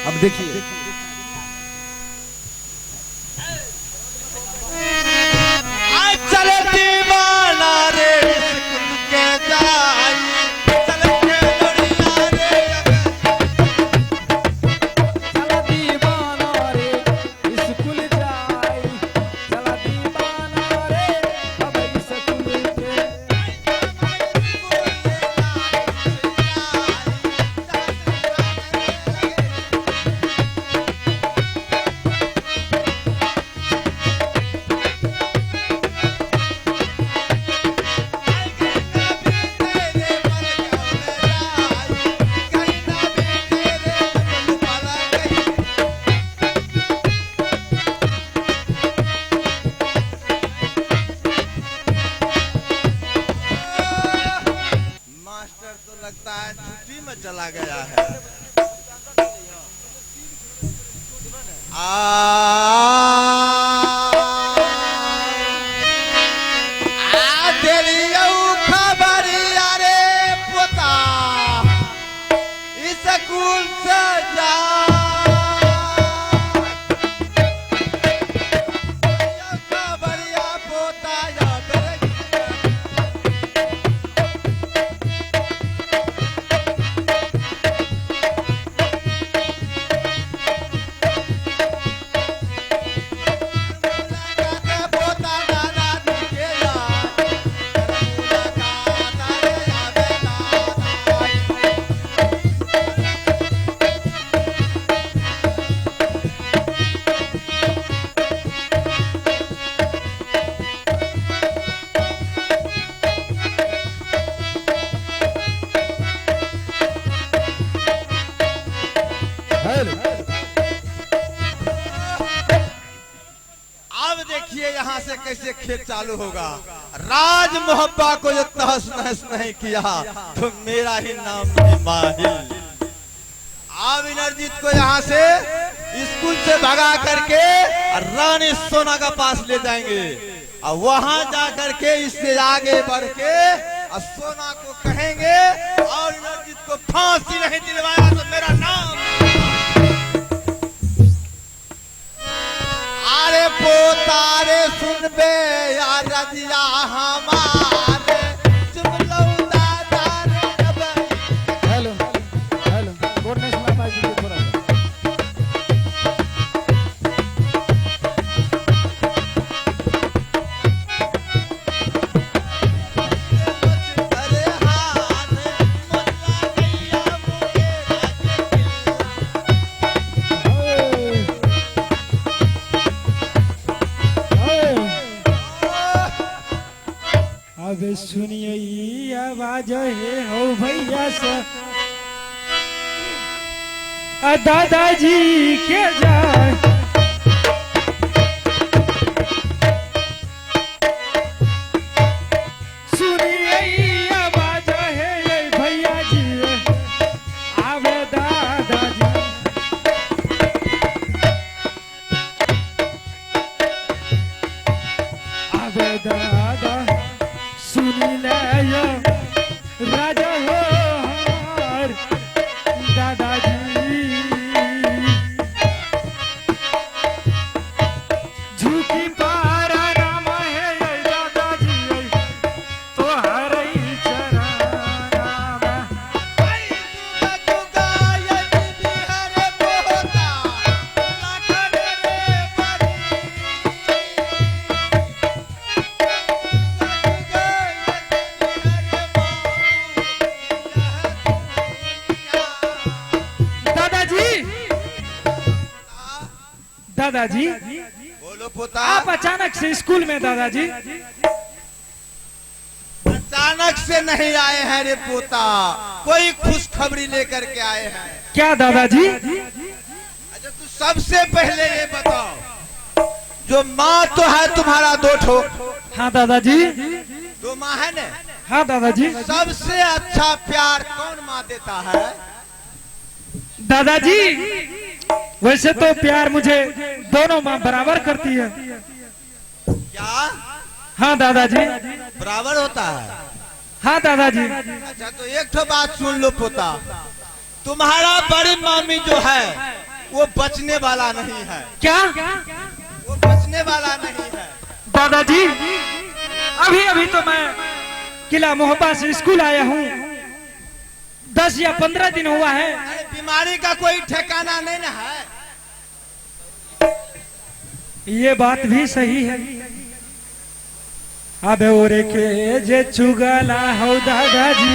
अब देखिए चले दीवाना रे के जाई चले के लड़िया रे चला दीवाना रे स्कूल जाई चला दीवाना रे अब स्कूल के लगता है छुट्टी में चला गया है। खबरिया रे पोता स्कूल से जा खबरिया पोता याद यहाँ से कैसे खेत चालू होगा। राज मोहब्बा को जो तहस नहस नहीं किया तो मेरा ही नाम नहीं माहिल। अब इंद्रजीत को यहाँ से स्कूल से भगा करके रानी सोना का पास ले जाएंगे और वहां जा करके इससे आगे बढ़ के सोना को कहेंगे और इंद्रजीत को फांसी नहीं दिलवाया तो मेरा नाम। अरे पोतारे सुन बे यार रजिया हमारे चुप लो दादा रे। हेलो हेलो बोलने से मैं बात नहीं थोड़ा अरे हाथ मुल्ला गैया अब सुनिए आवाज है हो भैया से दादाजी के जाए सुनिए आवाज है भैया जी आवे दादाजी आवे दादा सुन ले राजा हो हमार दादाजी झुकी पारा नाम है दादाजी तो हर चराना दादाजी बोलो पोता। आप अचानक से स्कूल में दादाजी अचानक से नहीं आए हैं रे पोता, कोई खुशखबरी लेकर के आए हैं। क्या दादाजी अच्छा तू सबसे पहले ये बताओ, जो माँ तो है तुम्हारा दो ठो, हाँ दादाजी। दो माँ है ने? हाँ दादाजी। सबसे अच्छा प्यार कौन माँ देता है? दादाजी वैसे तो प्यार मुझे दोनों माँ बराबर करती है। क्या? हाँ दादाजी। बराबर होता है? हाँ दादाजी। अच्छा तो एक ठो बात सुन लो पोता, तुम्हारा बड़ी मामी जो है वो बचने वाला नहीं है। क्या? वो बचने वाला नहीं है दादाजी अभी अभी तो मैं किला मोहब्बा से स्कूल आया हूँ, 10 या 15 दिन हुआ है। अरे बीमारी का कोई ठिकाना नहीं ना है। ये बात भी सही है। अब ओरे के जे चुगला हो दादाजी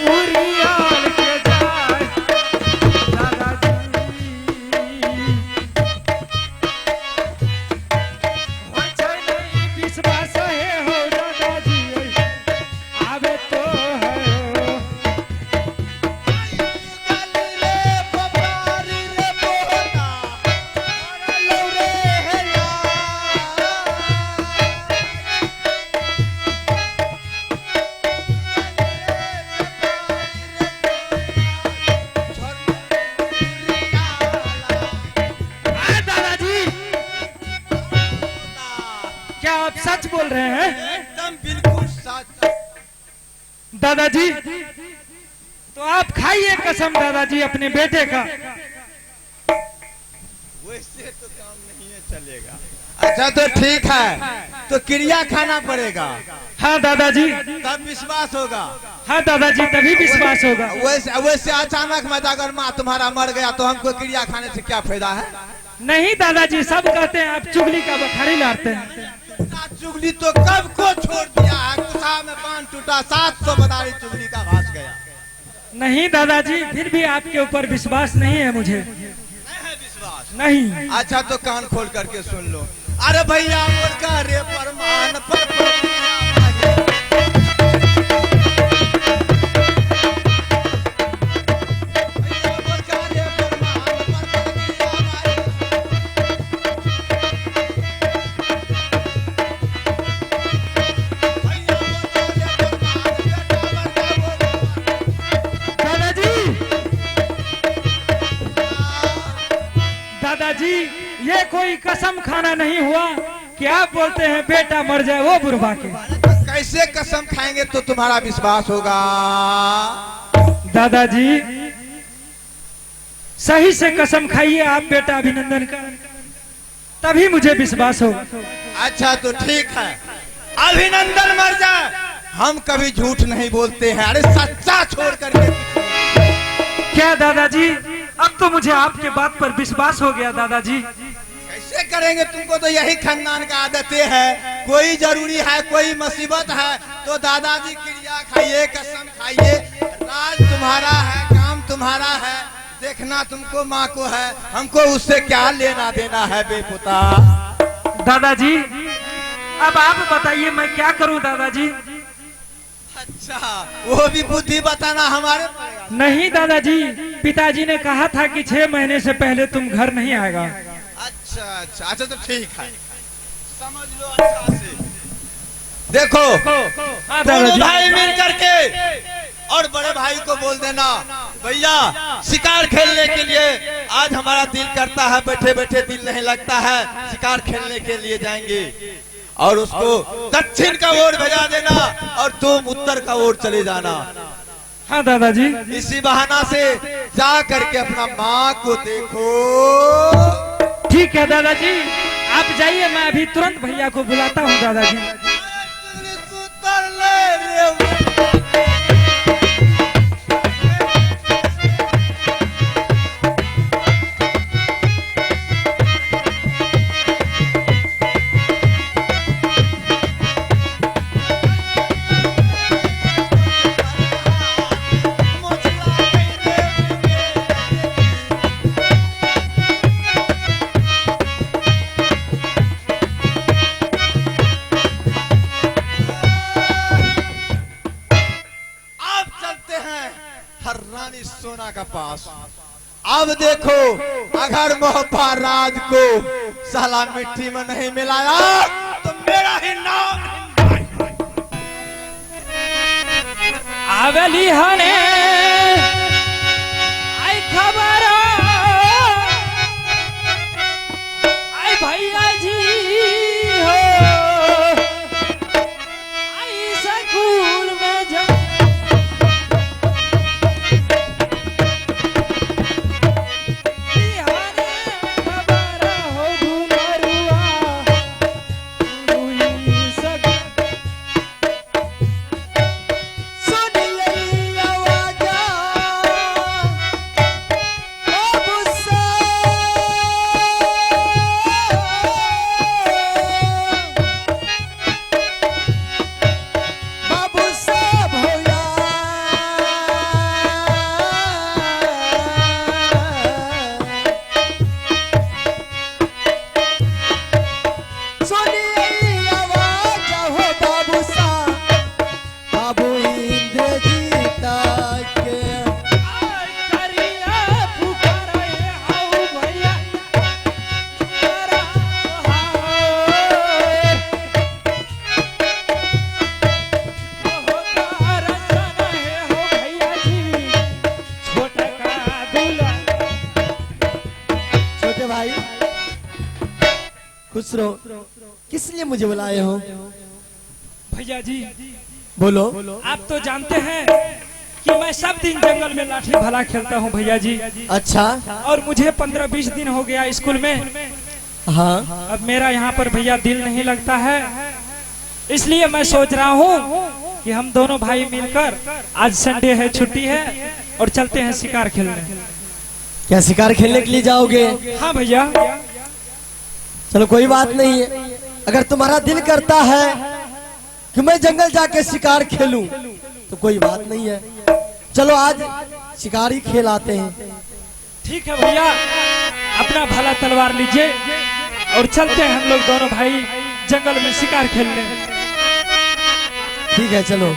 उरियाल के जाए दादाजी हो जाए नहीं विश्वास है हो दादाजी आवे तो है। क्या आप सच बोल रहे हैं? एकदम बिल्कुल सच। दादाजी तो आप खाइए कसम दादाजी अपने बेटे का। वैसे तो काम नहीं है चलेगा। अच्छा तो ठीक है, तो क्रिया खाना पड़ेगा। हाँ दादाजी। तब विश्वास होगा। हाँ दादाजी तभी विश्वास होगा। वैसे वैसे अचानक मत अगर माँ तुम्हारा मर गया तो हमको क्रिया खाने से क्या फायदा है? नहीं दादाजी सब कहते हैं आप चुगली का बखारी लाते हैं। चुगली तो कब को छोड़ दिया है, गुस्सा में बांध टूटा, 700 बदारी चुगली का भास गया। नहीं दादाजी फिर भी आपके ऊपर विश्वास नहीं है मुझे। नहीं है विश्वास? नहीं। अच्छा तो कान खोल करके सुन लो। अरे भैया मुर्गा रे परमान पर दादाजी ये कोई कसम खाना नहीं हुआ कि आप बोलते हैं बेटा मर जाए वो बुढ़वा के। कैसे कसम खाएंगे तो तुम्हारा विश्वास होगा? दादाजी सही से कसम खाइए आप बेटा अभिनंदन का, तभी मुझे विश्वास हो। अच्छा तो ठीक है, अभिनंदन मर जाए हम कभी झूठ नहीं बोलते हैं। अरे सच्चा छोड़ करके। क्या दादाजी अब तो मुझे आपके बात पर विश्वास हो गया दादाजी। कैसे करेंगे, तुमको तो यही खानदान का आदत है। कोई जरूरी है, कोई मुसीबत है तो दादाजी क्रिया खाइए, कसम खाइए। राज तुम्हारा है, काम तुम्हारा है, देखना तुमको माँ को है, हमको उससे क्या लेना देना है बेपुता। दादाजी अब आप बताइए मैं क्या करूं दादाजी। अच्छा वो भी बुद्धि बताना हमारे पड़ेगा। नहीं दादाजी पिताजी ने कहा था कि 6 महीने से पहले तुम घर नहीं आएगा। अच्छा अच्छा अच्छा तो ठीक है, समझ लो अच्छा से। देखो हाँ दोनों दादाजी। भाई मिल करके और बड़े भाई को बोल देना भैया शिकार खेलने के लिए आज हमारा दिल करता है, बैठे बैठे दिल नहीं लगता है, शिकार खेलने के लिए जाएंगे। और उसको दक्षिण का ओर भेजा देना और तुम उत्तर का ओर चले जाना। हाँ दादाजी। इसी बहाना से जा करके अपना माँ को देखो। ठीक है दादाजी आप जाइए, मैं अभी तुरंत भैया को बुलाता हूँ दादाजी। रानी सोना का पास अब देखो अगर मोहब्बा राज को साला मिट्टी में नहीं मिलाया तो मेरा ही नाम आवेली हने आई खबर आई भैया जी हो आई स्कूल में जब बिहारे खबर हो दुलरुआ दुई सग खुश रहो। किस लिए मुझे बुलाए हो? भैया जी बोलो। आप तो जानते हैं कि मैं सब दिन जंगल में लाठी भाला खेलता हूँ भैया जी। अच्छा। और मुझे 15-20 दिन हो गया स्कूल में। हाँ। अब मेरा यहाँ पर भैया दिल नहीं लगता है, इसलिए मैं सोच रहा हूँ कि हम दोनों भाई मिलकर आज संडे है, छुट्टी है और चलते हैं शिकार खेलने। क्या शिकार खेलने के लिए जाओगे? हाँ भैया। चलो कोई बात नहीं है, अगर तुम्हारा दिल करता है कि मैं जंगल जाके शिकार खेलूं तो कोई बात नहीं है, चलो आज शिकारी खेल आते हैं। ठीक है भैया, अपना भला तलवार लीजिए और चलते हैं हम लोग दोनों भाई जंगल में शिकार खेलने। ठीक है चलो।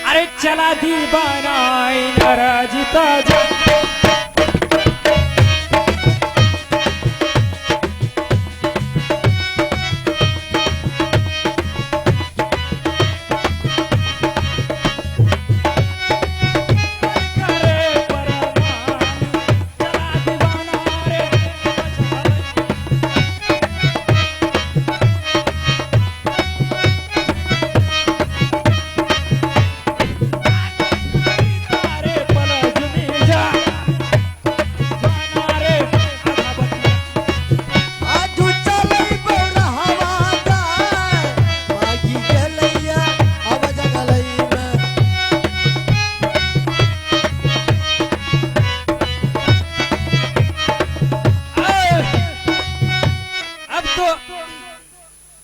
अरे चला दीवाना नाराजता जा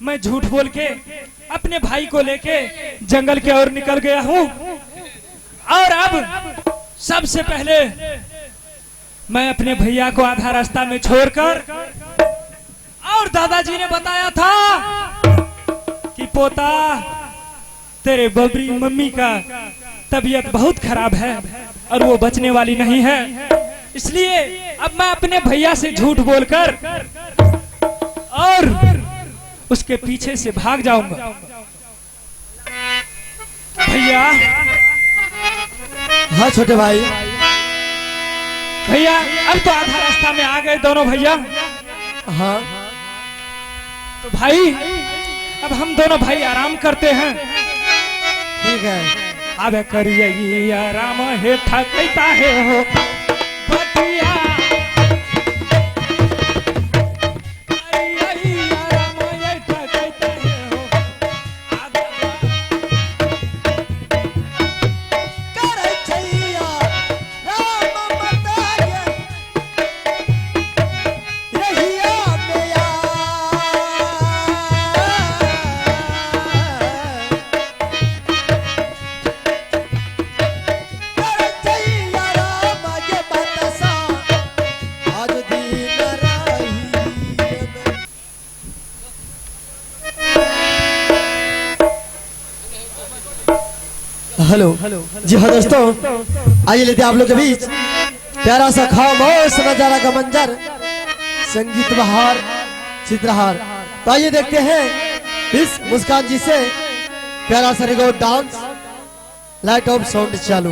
मैं झूठ बोल के अपने भाई को लेके जंगल की ओर निकल गया हूँ। और अब सबसे पहले मैं अपने भैया को आधा रास्ता में छोड़कर, और दादाजी ने बताया था कि पोता तेरे बबरी मम्मी का तबीयत बहुत खराब है और वो बचने वाली नहीं है, इसलिए अब मैं अपने भैया से झूठ बोलकर और उसके पीछे से भाग जाऊंगा। भैया। हाँ छोटे भाई। भैया अब तो आधा रास्ता में आ गए दोनों भैया। हाँ। तो भाई अब हम दोनों भाई आराम करते हैं। ठीक है। अब करिए आराम है, थकता है हो बतिया। हेलो जी हाँ दोस्तों, आइए लेते हैं आप लोग के बीच प्यारा सा खामोश नजारा का मंजर, संगीत बहार चित्रहार। तो आइए देखते हैं इस मुस्कान जी से प्यारा सा record dance. Light of sound चालू।